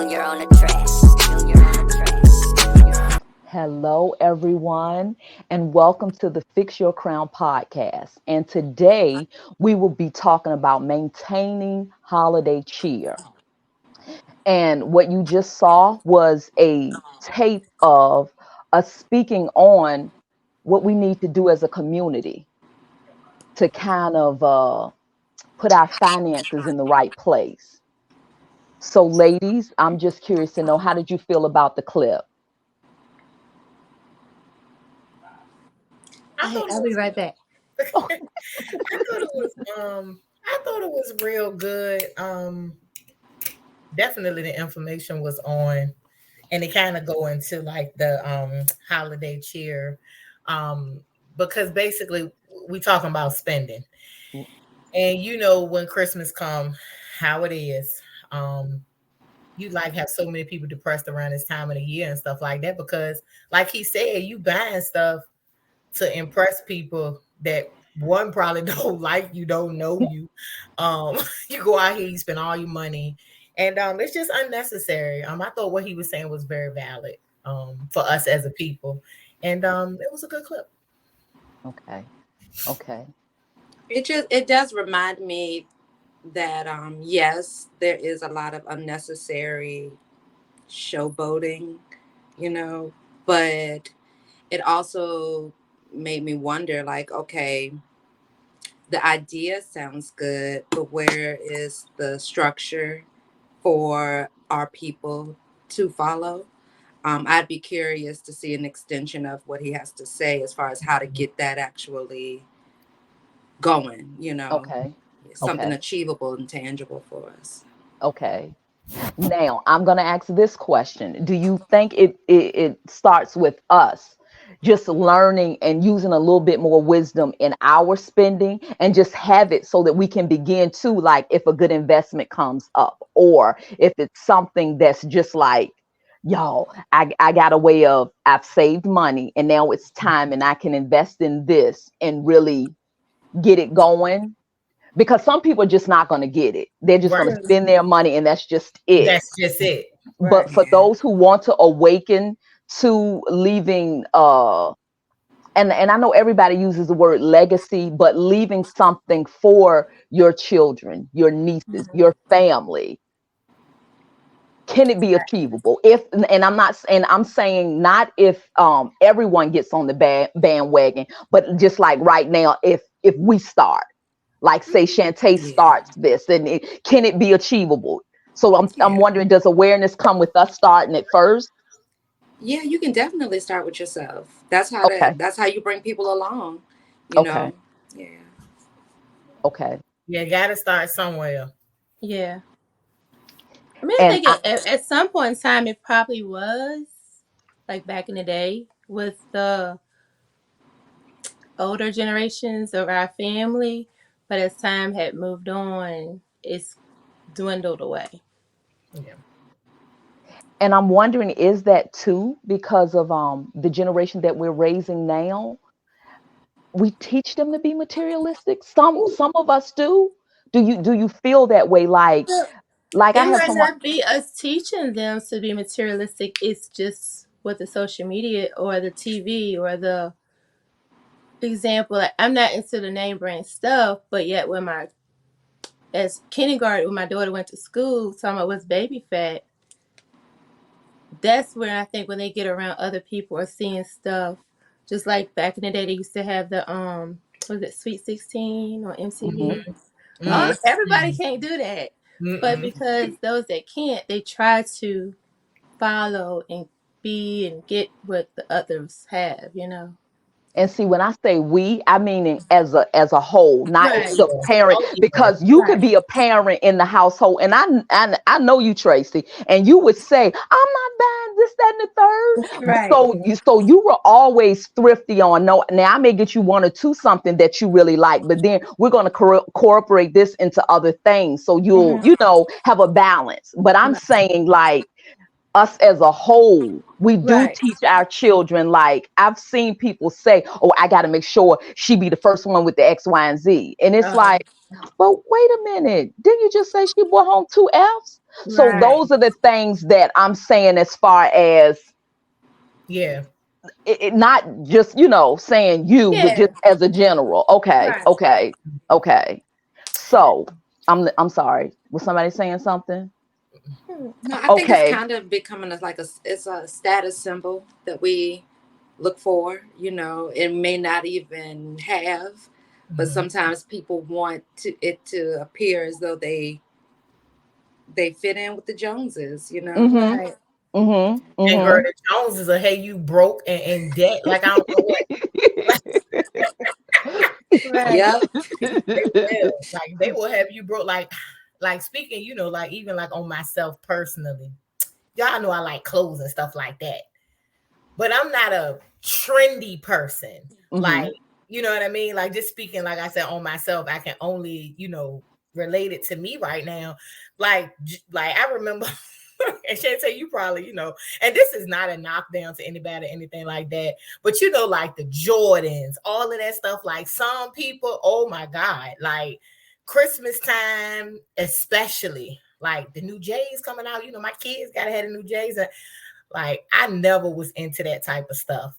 Junior on the track. Junior on the track. Hello, everyone, and welcome to the Fix Your Crown podcast. And today we will be talking about maintaining holiday cheer. And what you just saw was a tape of us speaking on what we need to do as a community to kind of put our finances in the right place. So, ladies, I'm just curious to know, how did you feel about the clip? I thought it I'll be was right back. I thought it was real good. Definitely the information was on, and it kind of go into like the holiday cheer. Because basically we talking about spending. And you know when Christmas come, how it is. You like have so many people depressed around this time of the year and stuff like that because like he said, you buying stuff to impress people that one probably don't like you, don't know you. You go out here, you spend all your money, and it's just unnecessary. I thought what he was saying was very valid for us as a people, and it was a good clip. Okay. Okay. It does remind me that yes, there is a lot of unnecessary showboating, you know, but it also made me wonder like, okay, the idea sounds good, but where is the structure for our people to follow? I'd be curious to see an extension of what he has to say as far as how to get that actually going, Okay. something Okay. achievable and tangible for us. Okay. Now, I'm going to ask this question. Do you think it starts with us just learning and using a little bit more wisdom in our spending and just have it so that we can begin to, like, if a good investment comes up, or if it's something that's just like, y'all, I got a way of, I've saved money and now it's time and I can invest in this and really get it going, because some people are just not going to get it. They're just going Right. to spend their money and that's just it. That's just it. But Right. for Yeah. those who want to awaken to leaving, and I know everybody uses the word legacy, but leaving something for your children, your nieces, Mhm. your family, can it be achievable? If, and I'm not, and I'm saying not if everyone gets on the bandwagon, but just like right now, if we start, like say Shantae Yeah. starts this, then can it be achievable? So I'm Yeah. wondering, does awareness come with us starting it first? Yeah, you can definitely start with yourself. Okay. That's how you bring people along, you Okay. know. Yeah. Okay. You got to start somewhere. Yeah. I mean, I And think at some point in time, it probably was like back in the day with the older generations of our family. But as time had moved on, it's dwindled away. Yeah. I'm wondering, is that too because of the generation that we're raising now? We teach them to be materialistic. Some of us do. Do you feel that way? Like I It have might someone. not be us teaching them to be materialistic. It's just with the social media or the TV or the example. Like, I'm not into the name brand stuff, but yet when as kindergarten, when my daughter went to school, talking about what's baby fat, that's where I think when they get around other people or seeing stuff, just like back in the day, they used to have the was it Sweet 16 on Mhm, MTV? mhm. Everybody can't do that, but Mm-mm. because those that can't, they try to follow and be and get what the others have, you know. And see, when I say we, I mean as a whole, not Oh Right, the yeah. parent, Oh yeah. because you could right. be a parent in the household, and I know you, Tracy, and you would say, "I'm not buying this, that, and the third." But Right. so you were always thrifty on, no. Now I may get you one or two something that you really like, but then we're going to incorporate this into other things, so you'll Hmm. have a balance. But I'm Right. saying, like, us as a whole, we do Right. teach our children. Like, I've seen people say, "Oh, I got to make sure she be the first one with the X, Y, and Z," and it's Um, like, But wait a minute. Didn't you just say she brought home 2 Fs? So Right. those are the things that I'm saying as far as Yeah. it not just, saying you, but Yeah. just as a general. Okay. Right. Okay. Okay. So I'm sorry. Was somebody saying something? Hmm. No, I think it's Okay. kind of becoming it's a status symbol that we look for. It may not even have, but Mhm. sometimes people want it to appear as though they fit in with the Joneses. Mm-hmm. Right. Mm-hmm. And Mm-hmm. Gerda Jones is a hey, you broke and in debt. Like I don't know what. Right. Yep. They will. Like they will have you broke. Like speaking, like even like on myself personally. Y'all know I like clothes and stuff like that. But I'm not a trendy person. Mm-hmm. Like, you know what I mean? Like just speaking, like I said, on myself, I can only, relate it to me right now. Like I remember and Shantae, you probably, and this is not a knockdown to anybody or anything like that, but like the Jordans, all of that stuff, like some people, oh my God, like Christmas time, especially like the new J's coming out, my kids gotta have the new J's. And like I never was into that type of stuff.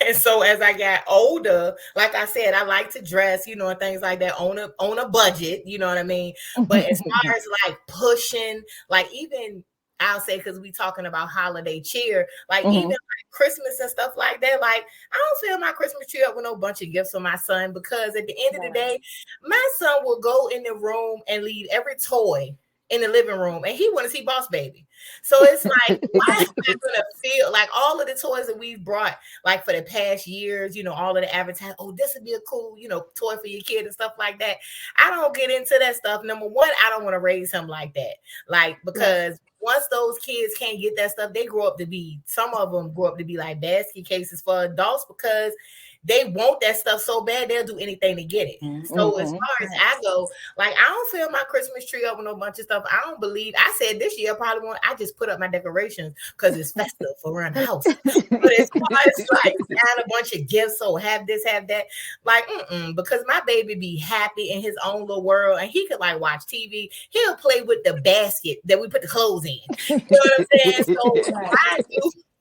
And so as I got older, like I said, I like to dress, and things like that on a budget, you know what I mean? But as far as like pushing, like even I'll say because we talking about holiday cheer, like even Mm-hmm. like Christmas and stuff like that, like I don't fill my Christmas tree up with no bunch of gifts for my son because at the end of the day, my son will go in the room and leave every toy in the living room and he want to see Boss Baby. So it's like, why am I gonna feel like all of the toys that we've brought, like for the past years, all of the advertising, oh, this would be a cool, toy for your kid and stuff like that. I don't get into that stuff. Number one, I don't want to raise him like that. Like, because once those kids can't get that stuff, some of them grow up to be like basket cases for adults because they want that stuff so bad they'll do anything to get it. So as Mm-hmm. far as I go, like I don't fill my Christmas tree up with no bunch of stuff. I don't believe I said this year I just put up my decorations because it's festive around the house. But as far as like buying a bunch of gifts, so have this, have that, like because my baby be happy in his own little world and he could like watch TV. He'll play with the basket that we put the clothes in. You know what I'm saying?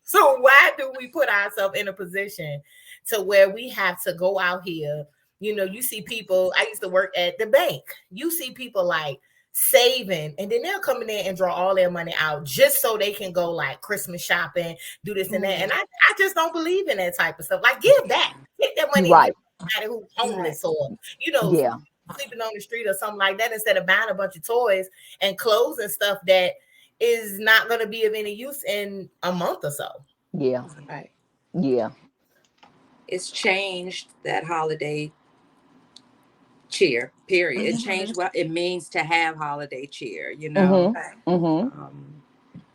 So why do we put ourselves in a position to where we have to go out here? You see people, I used to work at the bank. You see people like saving and then they'll come in there and draw all their money out just so they can go like Christmas shopping, do this and that. And I just don't believe in that type of stuff. Like give back, take that money and give Right. it to somebody who's homeless or, Yeah. sleeping on the street or something like that instead of buying a bunch of toys and clothes and stuff that is not going to be of any use in a month or so. Yeah. Right. Yeah. It's changed that holiday cheer, period. It changed what it means to have holiday cheer. Mm-hmm. Mm-hmm.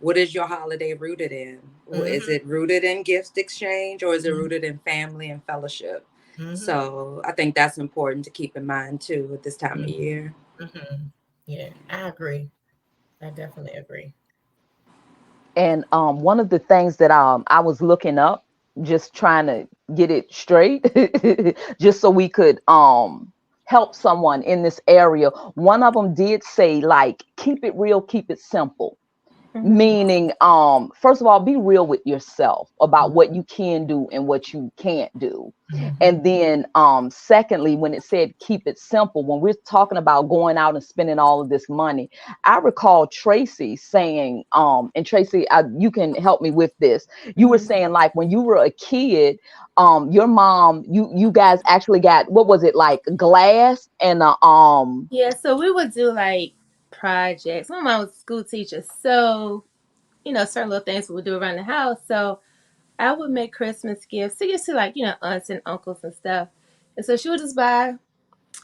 What is your holiday rooted in? Is Mhm. it rooted in gift exchange or is it rooted in family and fellowship? Mhm. So I think that's important to keep in mind too at this time of Mhm. year. Mhm. Yeah, I agree. I definitely agree. And one of the things that I was looking up, just trying to get it straight, just so we could help someone in this area. One of them did say like, keep it real, keep it simple. Mhm. Meaning, first of all, be real with yourself about what you can do and what you can't do. And then secondly, when it said keep it simple, when we're talking about going out and spending all of this money, I recall Tracy saying, and Tracy, you can help me with this. You were saying like when you were a kid, your mom, you guys actually got, what was it, like glass and Yeah, so we would do like projects. My mom was a school teacher, so certain little things we would do around the house. So I would make Christmas gifts to get to like, aunts and uncles and stuff. And so she would just buy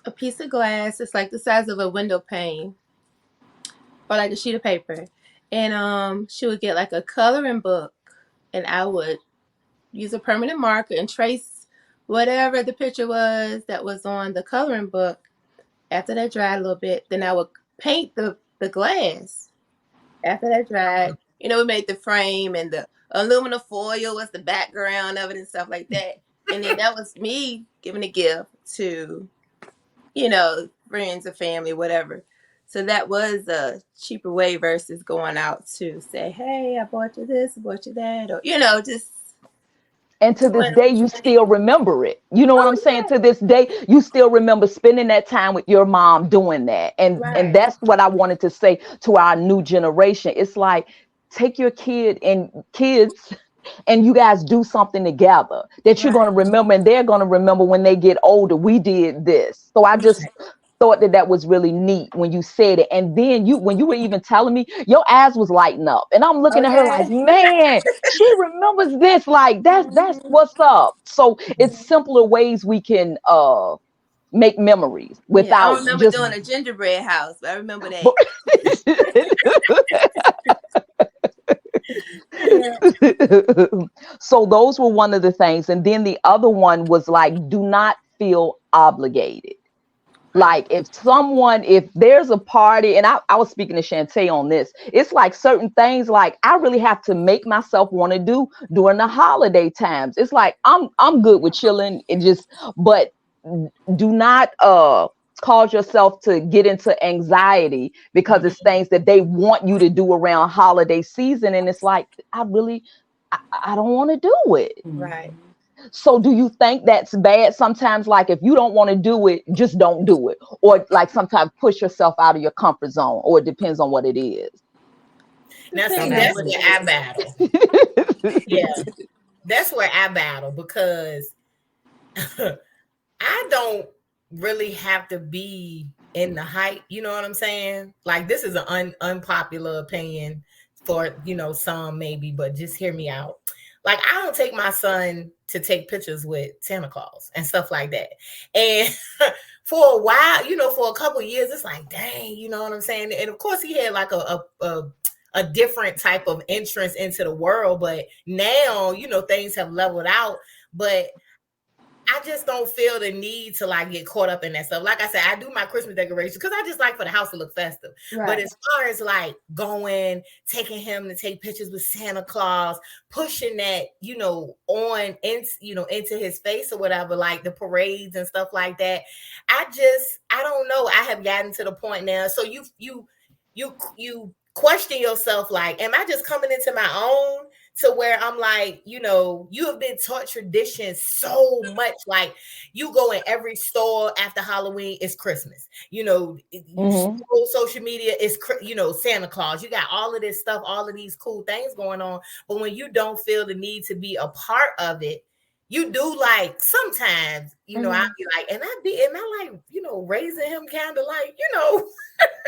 a piece of glass. It's like the size of a window pane or like a sheet of paper. And she would get like a coloring book and I would use a permanent marker and trace whatever the picture was that was on the coloring book. After that dried a little bit, then I would paint the glass. After that dried, we made the frame and the aluminum foil was the background of it and stuff like that. And then that was me giving a gift to, friends or family, whatever. So that was a cheaper way versus going out to say, "Hey, I bought you this, I bought you that," or just. And to this day, you still remember it. You know what Oh I'm saying? yeah, To this day, you still remember spending that time with your mom doing that. And right. that's what I wanted to say to our new generation. It's like, take your kids and you guys do something together that you're going to Right. remember, and they're going to remember when they get older. We did this. So I just thought that was really neat when you said it. And then when you were even telling me, your eyes was lighting up, and I'm looking at her like, Okay. man, she remembers this. Like that's Mhm. what's up. So it's simpler ways we can make memories Yeah, I don't without remember just doing a gingerbread house, but I remember that. but- Yeah. so those were one of the things. And then the other one was like, do not feel obligated. Like if there's a party, and I was speaking to Shantae on this, it's like certain things like I really have to make myself want to do during the holiday times. It's like I'm good with chilling and but do not cause yourself to get into anxiety because it's things that they want you to do around holiday season. And it's like, I don't want to do it. Right. So do you think that's bad sometimes? Like if you don't want to do it, just don't do it. Or like sometimes push yourself out of your comfort zone, or it depends on what it is. Now, see, Depends on that's what where it I is. battle. Yeah, that's where I battle because I don't really have to be in the hype. You know what I'm saying? Like this is an unpopular opinion for some maybe, but just hear me out. Like I don't take my son to take pictures with Santa Claus and stuff like that. And for a while, for a couple of years, it's like, dang, you know what I'm saying? And of course, he had like a different type of entrance into the world, but now things have leveled out. But I just don't feel the need to like get caught up in that stuff. Like I said, I do my Christmas decorations because I just like for the house to look festive. Right. But as far as like going, taking him to take pictures with Santa Claus, pushing that, on into his face or whatever, like the parades and stuff like that. I don't know. I have gotten to the point now. So you question yourself, like, am I just coming into my own? To where I'm like, you have been taught tradition so much. Like you go in every store after Halloween, it's Christmas. You scroll social media, it's Santa Claus. You got all of this stuff, all of these cool things going on. But when you don't feel the need to be a part of it, you do like sometimes, I'll be like, am I like, raising him kind of like,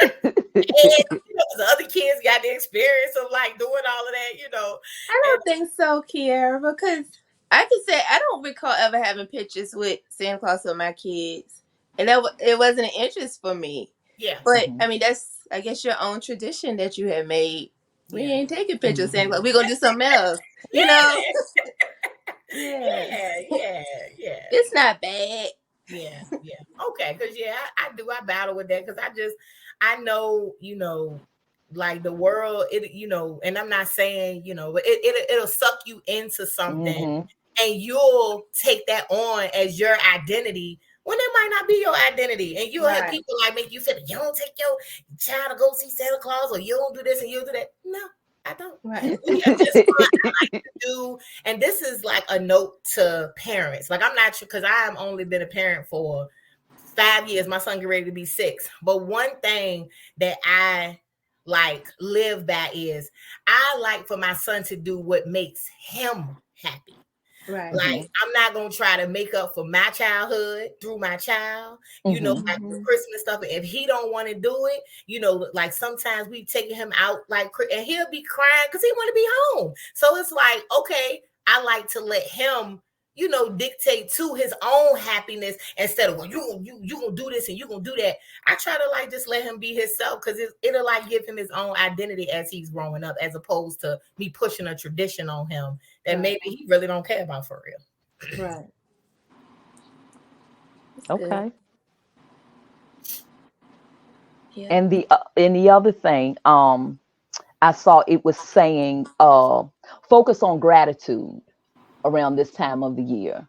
and the other kids got the experience of like doing all of that, I don't think so, Kiara, because I can say I don't recall ever having pictures with Santa Claus with my kids, and it wasn't an interest for me. Yeah. But I mean, that's I guess your own tradition that you have made. We ain't taking pictures of Santa Claus. We're gonna do something else, Yeah. Yeah. Yeah. It's not bad. Yeah. Okay, because I battle with that because I know, like the world, and I'm not saying, but it'll suck you into something and you'll take that on as your identity when it might not be your identity. And you'll have people like make you feel you don't take your child to go see Santa Claus, or you don't do this and you do that. No, I don't. Right. Just what I like to do. And this is like a note to parents. Like I'm not sure because I have only been a parent for 5 years. My son get ready to be 6. But one thing that I like live by is I like for my son to do what makes him happy. Right. Like I'm not gonna try to make up for my childhood through my child, like the Christmas stuff. If he don't want to do it, like sometimes we taking him out, like, and he'll be crying because he want to be home. So it's like, okay, I like to let him, dictate to his own happiness instead of, well, you gonna do this and you gonna do that. I try to like just let him be himself because it'll like give him his own identity as he's growing up, as opposed to me pushing a tradition on him that maybe he really don't care about for real. Right. Okay. Yeah. And the other thing, I saw it was saying, focus on gratitude around this time of the year.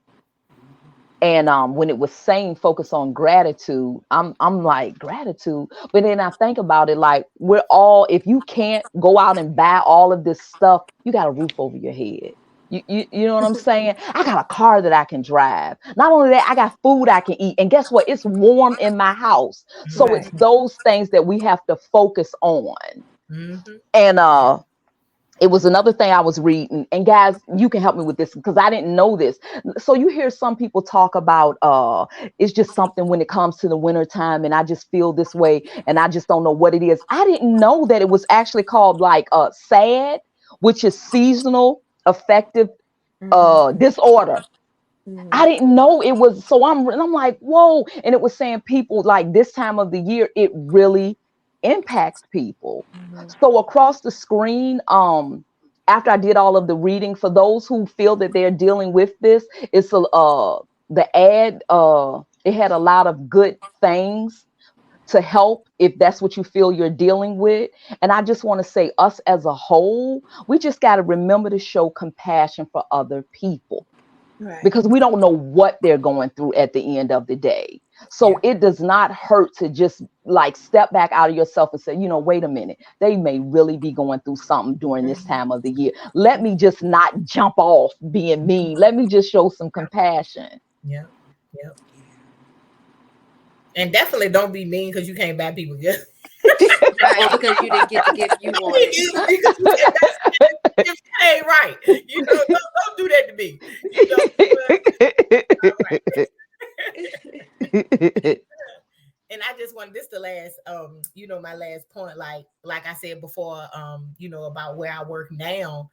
And when it was saying focus on gratitude, I'm like, gratitude. But then I think about it, like, we're all, if you can't go out and buy all of this stuff, you got a roof over your head. You know what I'm saying? I got a car that I can drive. Not only that, I got food I can eat. And guess what? It's warm in my house. So Right. it's those things that we have to focus on. Mhm. And it was another thing I was reading, and guys, you can help me with this because I didn't know this. So you hear some people talk about it's just something when it comes to the winter time, and I just feel this way, and I just don't know what it is. I didn't know that it was actually called like SAD, which is seasonal affective disorder. I didn't know it was. So I'm like, whoa. And it was saying people like this time of the year, it really impacts people. So across the screen, after I did all of the reading, for those who feel that they're dealing with this, it's the ad, it had a lot of good things to help if that's what you feel you're dealing with. And I just want to say, us as a whole, we just got to remember to show compassion for other people, Right. because we don't know what they're going through at the end of the day. So it does not hurt to just like step back out of yourself and say, you know, wait a minute, they may really be going through something during this time of the year. Let me just not jump off being mean. Let me just show some compassion. Yeah. Yep. And definitely don't be mean because you can't buy people gifts. Or because you didn't get the gift you wanted. Because you can't buy some gifts, it ain't right. You know, don't do that to me. You know, all right. And I just want this the last you know, my last point, like I said before, you know, about where I work now.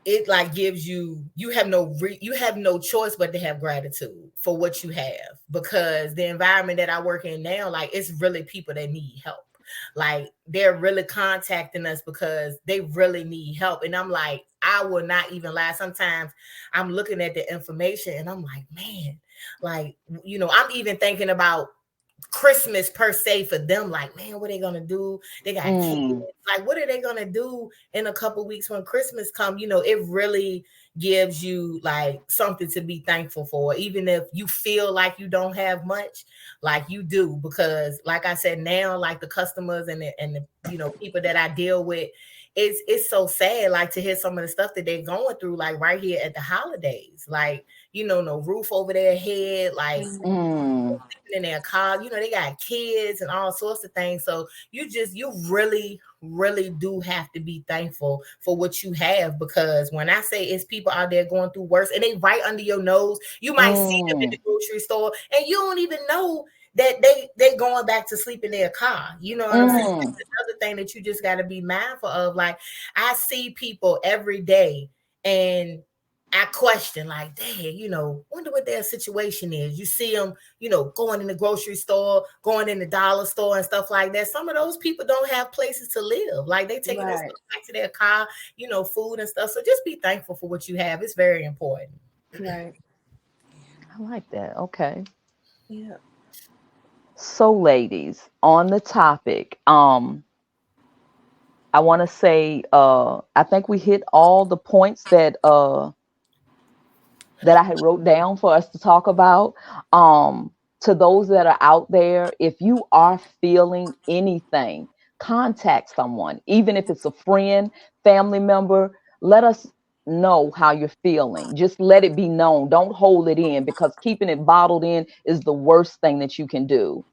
It like gives you have no choice but to have gratitude for what you have, because the environment that I work in now, like, it's really people that need help. Like, they're really contacting us because they really need help. And I'm like, I will not even lie. Sometimes I'm looking at the information and I'm like, man, like, you know, I'm even thinking about Christmas per se for them. Like, man, what are they gonna do? They got kids. Like, what are they gonna do in a couple weeks when Christmas come? You know, it really gives you like something to be thankful for, even if you feel like you don't have much, like you do. Because like I said, now, like, the customers and the you know, people that I deal with, it's so sad, like, to hear some of the stuff that they're going through, like right here at the holidays. Like, you know, no roof over their head, like in their car, you know, they got kids and all sorts of things. So you really do have to be thankful for what you have, because when I say it's people out there going through worse and they right under your nose, you might see them in the grocery store and you don't even know that they going back to sleep in their car. You know what I'm saying? It's another thing that you just got to be mindful of. Like, I see people every day and I question, like, dang, you know, wonder what their situation is. You see them, you know, going in the grocery store, going in the dollar store and stuff like that. Some of those people don't have places to live. Like, they taking their stuff back to their car, you know, food and stuff. So just be thankful for what you have. It's very important. Right. I like that. Okay. Yeah. So, ladies, on the topic, I want to say, I think we hit all the points that I had wrote down for us to talk about. To those that are out there, if you are feeling anything, contact someone, even if it's a friend, family member. Let us know how you're feeling. Just let it be known. Don't hold it in, because keeping it bottled in is the worst thing that you can do.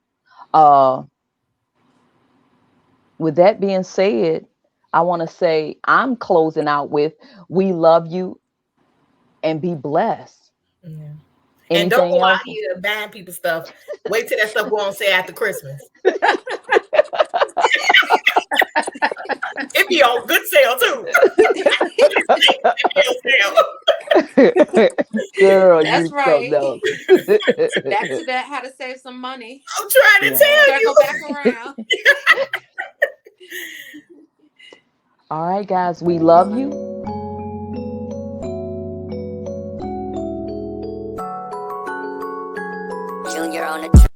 With that being said, I want to say I'm closing out with, we love you and be blessed. Yeah. And don't Anything go out else? here buying people stuff. Wait till that stuff go on sale after Christmas. It be on good sale too. Girl, That's you right. so Back to that, how to save some money. I'm trying to tell you. Circle back around. All right, guys, we love you. Junior on the track.